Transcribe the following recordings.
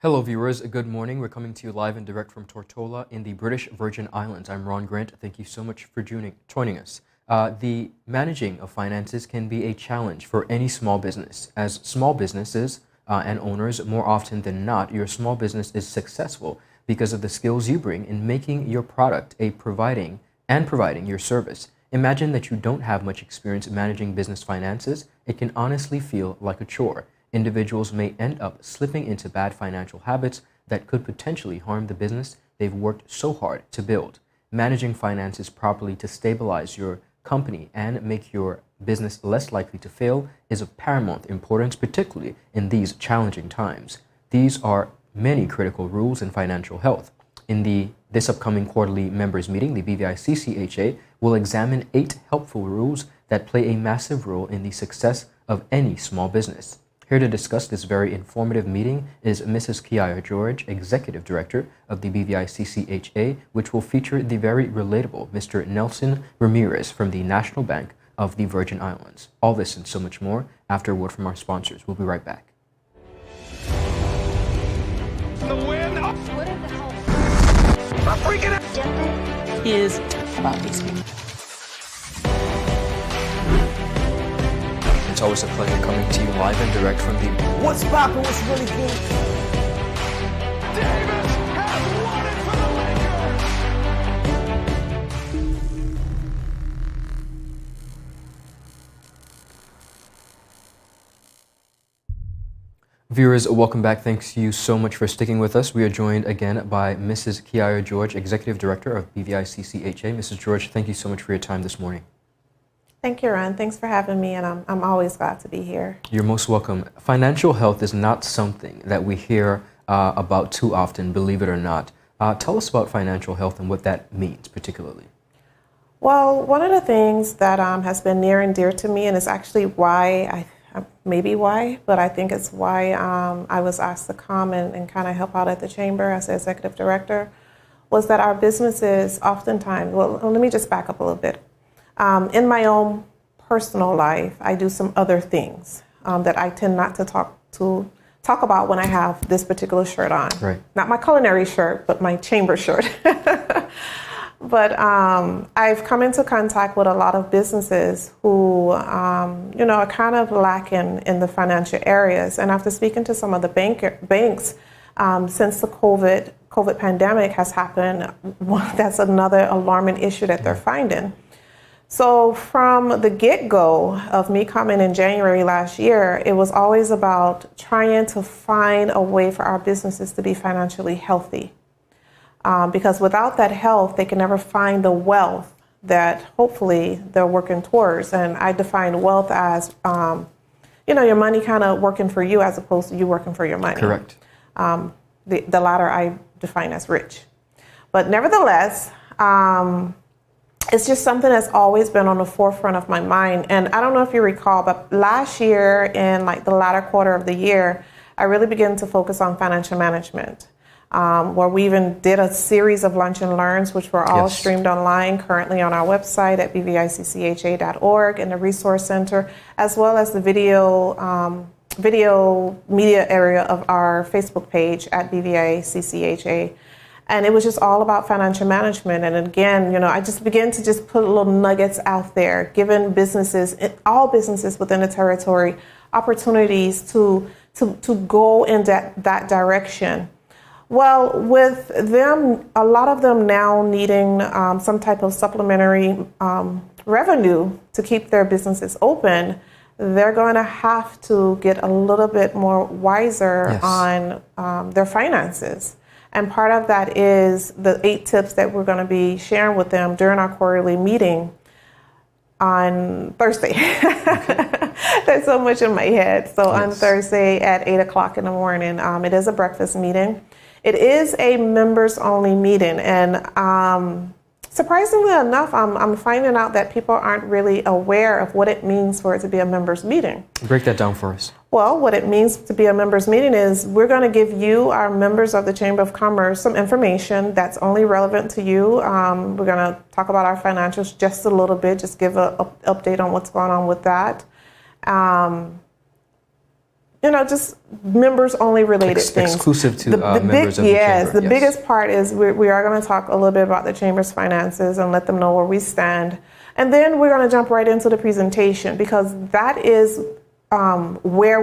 Hello viewers, good morning. We're coming to you live and direct from Tortola in the British Virgin Islands. I'm Ron Grant. Thank you so much for joining us. The managing of finances can be a challenge for any small business. As small businesses and owners, more often than not, your small business is successful because of the skills you bring in making your product providing your service. Imagine that you don't have much experience managing business finances. It can honestly feel like a chore. Individuals may end up slipping into bad financial habits that could potentially harm the business they've worked so hard to build. Managing finances properly to stabilize your company and make your business less likely to fail is of paramount importance, particularly in these challenging times. These are many critical rules in financial health. In this upcoming quarterly members meeting, the BVICCHA will examine 8 helpful rules that play a massive role in the success of any small business. Here to discuss this very informative meeting is Mrs. Keiyia George, Executive Director of the BVICCHA, which will feature the very relatable Mr. Nelson Ramirez from the National Bank of the Virgin Islands. All this and so much more after a word from our sponsors. We'll be right back. The win. What in the hell? I'm freaking out. Is about these people. It's always a pleasure coming to you live and direct from the... What's poppin'? What's really good? Davis has won it for the Lakers. Viewers, welcome back. Thanks to you so much for sticking with us. We are joined again by Mrs. Keiyia George, Executive Director of BVICCHA. Mrs. George, thank you so much for your time this morning. Thank you, Ron. Thanks for having me, and I'm always glad to be here. You're most welcome. Financial health is not something that we hear about too often, believe it or not. Tell us about financial health and what that means, particularly. Well, one of the things that has been near and dear to me, and it's actually why but I think it's why I was asked to come and kind of help out at the Chamber as the Executive Director, was that our businesses oftentimes, well, let me just back up a little bit. In my own personal life, I do some other things that I tend not to talk about when I have this particular shirt on. Right. Not my culinary shirt, but my chamber shirt. But I've come into contact with a lot of businesses who, are kind of lacking in the financial areas. And after speaking to some of the banks, since the COVID pandemic has happened, that's another alarming issue that they're finding. So from the get-go of me coming in January last year, it was always about trying to find a way for our businesses to be financially healthy. Because without that health, they can never find the wealth that hopefully they're working towards. And I define wealth as, your money kind of working for you as opposed to you working for your money. Correct. The latter I define as rich. But nevertheless, it's just something that's always been on the forefront of my mind. And I don't know if you recall, but last year in the latter quarter of the year, I really began to focus on financial management, where we even did a series of lunch and learns, which were all streamed online currently on our website at bviccha.org in the Resource Center, as well as the video media area of our Facebook page at BVICCHA. And it was just all about financial management. And again, I just began to just put little nuggets out there, giving all businesses within the territory, opportunities to go in that direction. Well, with them, a lot of them now needing some type of supplementary revenue to keep their businesses open, they're going to have to get a little bit more wiser on their finances. And part of that is the 8 tips that we're going to be sharing with them during our quarterly meeting on Thursday. There's so much in my head. So on Thursday at 8 o'clock in the morning, it is a breakfast meeting. It is a members-only meeting. And surprisingly enough, I'm finding out that people aren't really aware of what it means for it to be a members meeting. Break that down for us. Well, what it means to be a members meeting is we're going to give you, our members of the Chamber of Commerce, some information that's only relevant to you. We're going to talk about our financials just a little bit, just give an update on what's going on with that. just members only related things. Exclusive to members of the yes, chamber. The biggest part is we are going to talk a little bit about the chamber's finances and let them know where we stand. And then we're going to jump right into the presentation, because that is where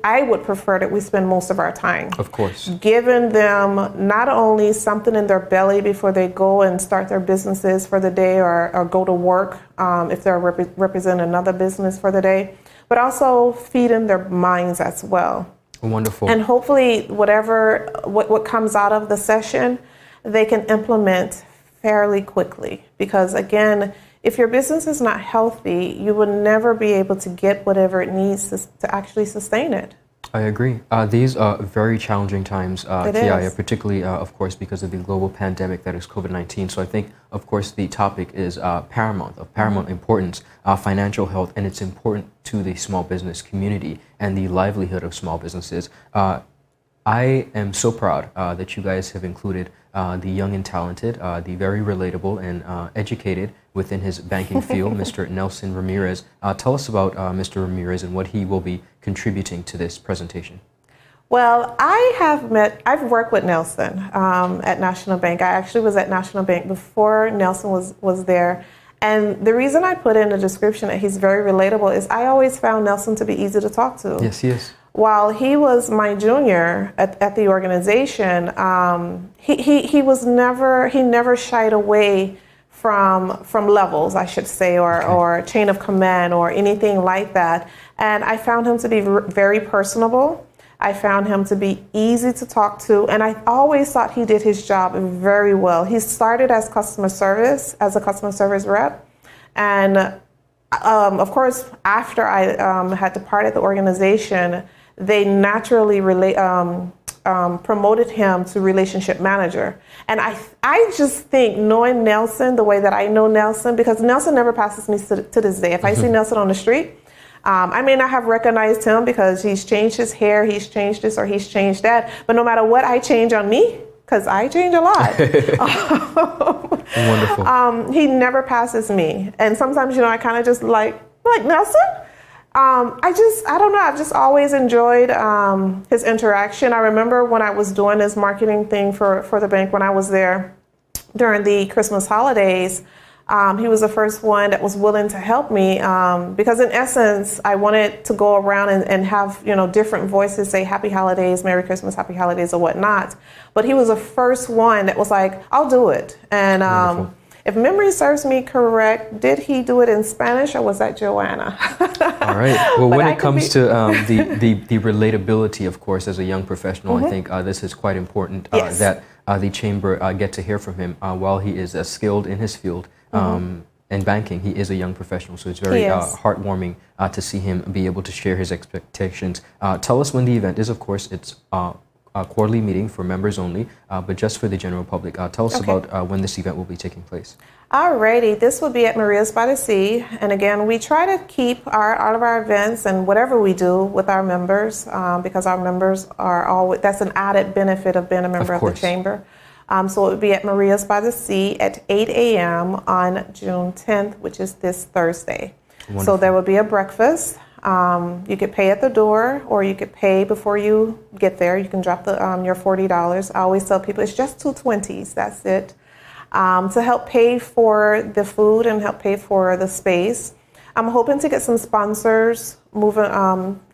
I would prefer that we spend most of our time. Of course. Giving them not only something in their belly before they go and start their businesses for the day, or go to work if they're representing another business for the day, but also feeding their minds as well. Wonderful. And hopefully what comes out of the session, they can implement fairly quickly. Because again, if your business is not healthy, you will never be able to get whatever it needs to actually sustain it. I agree. These are very challenging times, Keiyia, particularly, of course, because of the global pandemic that is COVID-19. So I think, of course, the topic is of paramount importance, financial health, and it's important to the small business community and the livelihood of small businesses. I am so proud that you guys have included the young and talented, the very relatable and educated within his banking field, Mr. Nelson Ramirez. Tell us about Mr. Ramirez and what he will be contributing to this presentation. Well, I've worked with Nelson at National Bank. I actually was at National Bank before Nelson was there. And the reason I put in the description that he's very relatable is I always found Nelson to be easy to talk to. Yes, he is. While he was my junior at the organization, he never shied away from levels, I should say, or chain of command or anything like that. And I found him to be very personable. I found him to be easy to talk to, and I always thought he did his job very well. He started as a customer service rep, and of course, after I had departed the organization, they naturally promoted him to relationship manager. And I just think, knowing Nelson the way that I know Nelson, because Nelson never passes me to this day. If I see Nelson on the street, I may not have recognized him because he's changed his hair, he's changed this or he's changed that. But no matter what I change on me, because I change a lot. Wonderful. He never passes me. And sometimes, I kind of just like Nelson? I don't know. I've just always enjoyed his interaction. I remember when I was doing this marketing thing for the bank when I was there during the Christmas holidays. He was the first one that was willing to help me because, in essence, I wanted to go around and have different voices say Happy Holidays, Merry Christmas, Happy Holidays, or whatnot. But he was the first one that was like, I'll do it. And if memory serves me correct, did he do it in Spanish or was that Joanna? All right. Well, when it comes to the relatability, of course, as a young professional, I think this is quite important that the chamber get to hear from him while he is skilled in his field. In banking, he is a young professional, so it's very heartwarming to see him be able to share his expectations. Tell us when the event is. Of course, it's a quarterly meeting for members only, but just for the general public. Tell us about when this event will be taking place. Alrighty, this will be at Maria's by the Sea, and again, we try to keep all of our events and whatever we do with our members, because our members are always, that's an added benefit of being a member of the chamber. So it will be at Maria's by the Sea at 8 a.m. on June 10th, which is this Thursday. Wonderful. So there will be a breakfast. You could pay at the door, or you could pay before you get there. You can drop your $40. I always tell people it's just $2.20s. That's it. To help pay for the food and help pay for the space. I'm hoping to get some sponsors moving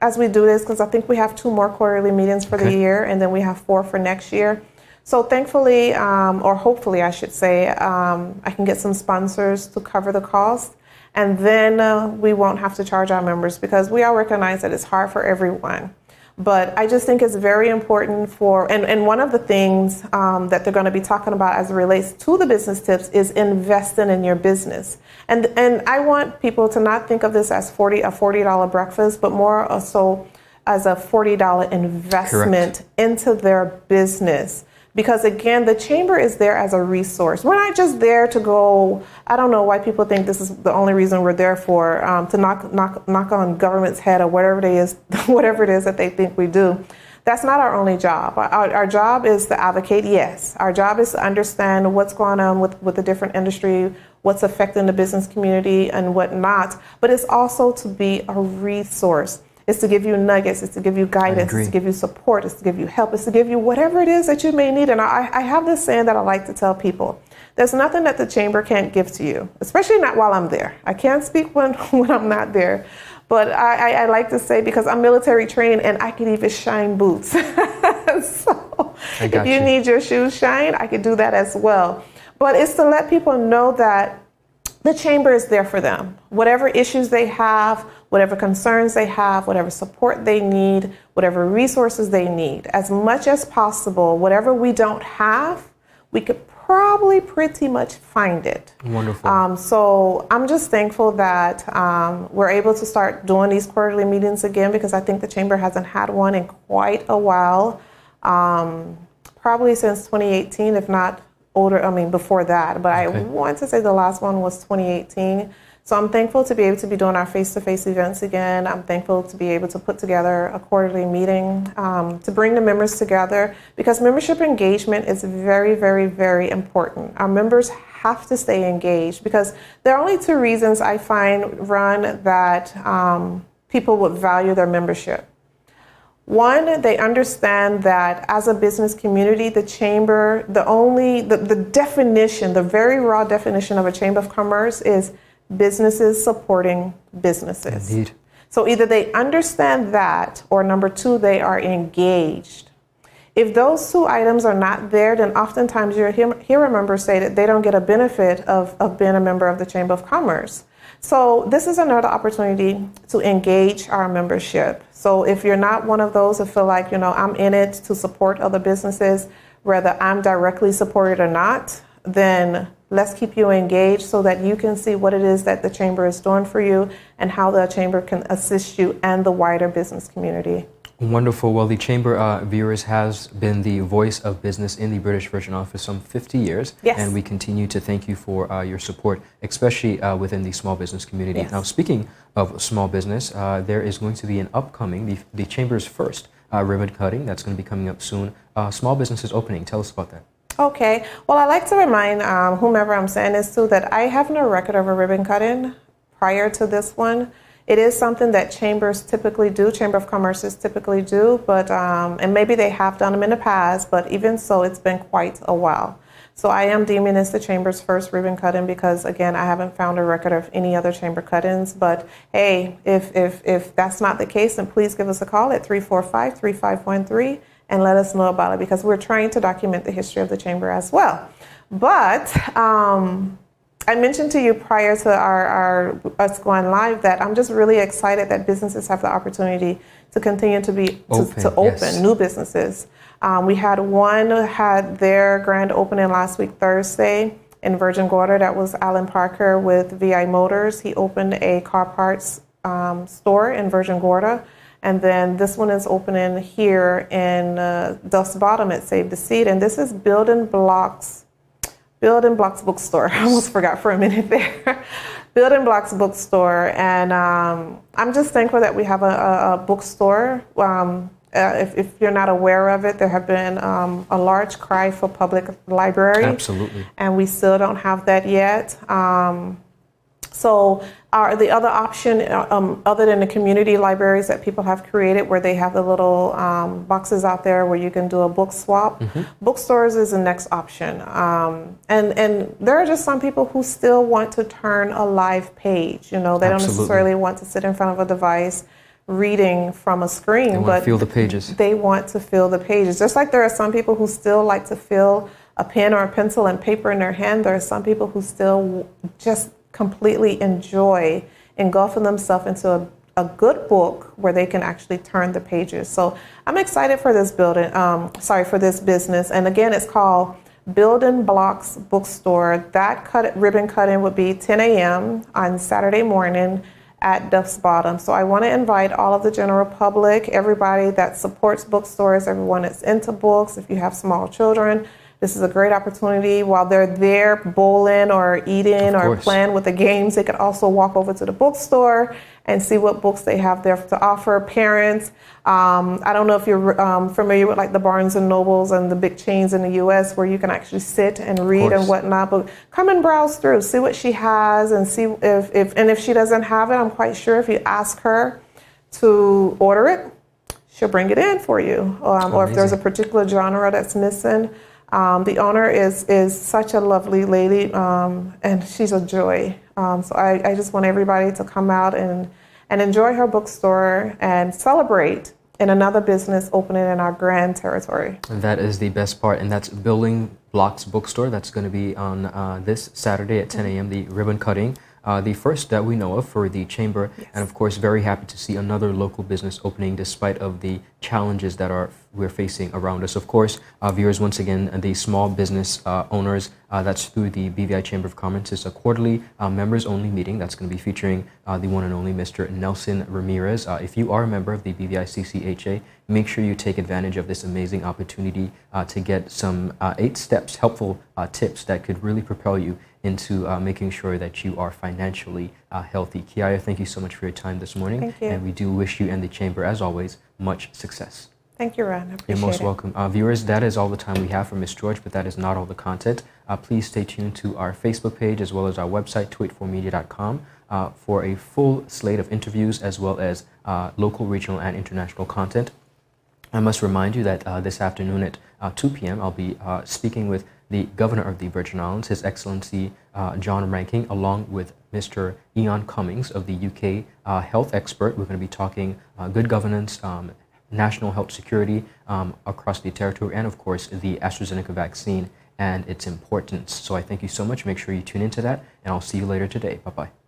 as we do this, because I think we have 2 more quarterly meetings for the year, and then we have 4 for next year. So thankfully, or hopefully I should say, I can get some sponsors to cover the cost. And then we won't have to charge our members, because we all recognize that it's hard for everyone. But I just think it's very important and one of the things that they're going to be talking about as it relates to the business tips is investing in your business. And I want people to not think of this as a $40 breakfast, but more so as a $40 investment into their business. Because again, the chamber is there as a resource. We're not just there to go, I don't know why people think this is the only reason we're there for, to knock on government's head or whatever it is that they think we do. That's not our only job. Our job is to advocate, yes. Our job is to understand what's going on with the different industry, what's affecting the business community and whatnot. But it's also to be a resource. It's to give you nuggets. It's to give you guidance. It's to give you support. It's to give you help. It's to give you whatever it is that you may need. And I have this saying that I like to tell people. There's nothing that the chamber can't give to you, especially not while I'm there. I can't speak when I'm not there. But I like to say, because I'm military trained and I can even shine boots. So if you need your shoes shined, I could do that as well. But it's to let people know that the chamber is there for them. Whatever issues they have, whatever concerns they have, whatever support they need, whatever resources they need, as much as possible, whatever we don't have, we could probably pretty much find it. Wonderful. So I'm just thankful that we're able to start doing these quarterly meetings again, because I think the chamber hasn't had one in quite a while, probably since 2018, if not before that, but I want to say the last one was 2018. So I'm thankful to be able to be doing our face-to-face events again. I'm thankful to be able to put together a quarterly meeting to bring the members together, because membership engagement is very, very, very important. Our members have to stay engaged, because there are only two reasons I find, Ron, that people would value their membership. One, they understand that as a business community, the chamber, the definition, the very raw definition of a chamber of commerce is businesses supporting businesses. Indeed. So either they understand that, or number two, they are engaged. If those two items are not there, then oftentimes you'll hear a member say that they don't get a benefit of being a member of the Chamber of Commerce. So this is another opportunity to engage our membership. So if you're not one of those that feel like, I'm in it to support other businesses, whether I'm directly supported or not, then let's keep you engaged so that you can see what it is that the chamber is doing for you and how the chamber can assist you and the wider business community. Wonderful. Well, the Chamber, viewers, has been the voice of business in the British Virgin Islands for some 50 years. Yes. And we continue to thank you for your support, especially within the small business community. Yes. Now, speaking of small business, there is going to be an upcoming, the Chamber's first ribbon cutting that's going to be coming up soon. Small businesses opening. Tell us about that. Okay. Well, I'd like to remind whomever I'm saying this to that I have no record of a ribbon cutting prior to this one. It is something that chambers typically do, Chamber of Commerce's typically do, but and maybe they have done them in the past, but even so, it's been quite a while. So I am deeming this the chamber's first ribbon cutting because, again, I haven't found a record of any other chamber cut-ins. But hey, if that's not the case, then please give us a call at 345-3513 and let us know about it, because we're trying to document the history of the chamber as well. But I mentioned to you prior to us going live that I'm just really excited that businesses have the opportunity to continue to be open yes. New businesses. We had one had their grand opening last week Thursday in Virgin Gorda. That was Alan Parker with VI Motors. He opened a car parts store in Virgin Gorda. And then this one is opening here in Duff's Bottom at Save the Seed. And this is Building Blocks Bookstore. I almost forgot for a minute there. Building Blocks Bookstore. And I'm just thankful that we have a bookstore. If you're not aware of it, there have been a large cry for public library. Absolutely. And we still don't have that yet. So the other option, other than the community libraries that people have created where they have the little boxes out there where you can do a book swap, bookstores is the next option. And there are just some people who still want to turn a live page. They don't necessarily want to sit in front of a device reading from a screen, but feel the pages. They want to feel the pages. Just like there are some people who still like to feel a pen or a pencil and paper in their hand, there are some people who still just completely enjoy engulfing themselves into a good book where they can actually turn the pages. So I'm excited for this for this business. And again, it's called Building Blocks Bookstore. That ribbon cutting would be 10 a.m. on Saturday morning at Duff's Bottom. So I want to invite all of the general public, everybody that supports bookstores, everyone that's into books. If you have small children, this is a great opportunity. While they're there bowling or eating or playing with the games, they could also walk over to the bookstore and see what books they have there to offer. Parents, I don't know if you're familiar with like the Barnes and Nobles and the big chains in the U.S. where you can actually sit and read and whatnot. But come and browse through, see what she has, and see if she doesn't have it. I'm quite sure if you ask her to order it, she'll bring it in for you. Or if there's a Amazing. particular genre that's missing, the owner is such a lovely lady, and she's a joy. So I just want everybody to come out and enjoy her bookstore and celebrate in another business opening in our grand territory. And that is the best part, and that's Building Blocks Bookstore. That's going to be on this Saturday at 10 a.m., the ribbon cutting. The first that we know of for the Chamber, and of course very happy to see another local business opening despite of the challenges that we're facing around us. Of course, viewers, once again, the small business owners, that's through the BVI Chamber of Commerce. It's a quarterly members-only meeting that's going to be featuring the one and only Mr. Nelson Ramirez. If you are a member of the BVICCHA, make sure you take advantage of this amazing opportunity to get some 8 steps, helpful tips that could really propel you into making sure that you are financially healthy. Keiyia, thank you so much for your time this morning. Thank you. And we do wish you and the Chamber, as always, much success. Thank you, Ron. I appreciate You're most it. welcome. Viewers, that is all the time we have for Miss George, but that is not all the content. Please stay tuned to our Facebook page as well as our website, 284media.com, for a full slate of interviews as well as local, regional, and international content. I must remind you that this afternoon at 2 p.m., I'll be speaking with the Governor of the Virgin Islands, His Excellency John Ranking, along with Mr. Ian Cummings of the UK health expert. We're going to be talking good governance, national health security across the territory, and of course the AstraZeneca vaccine and its importance. So I thank you so much. Make sure you tune into that, and I'll see you later today. Bye-bye.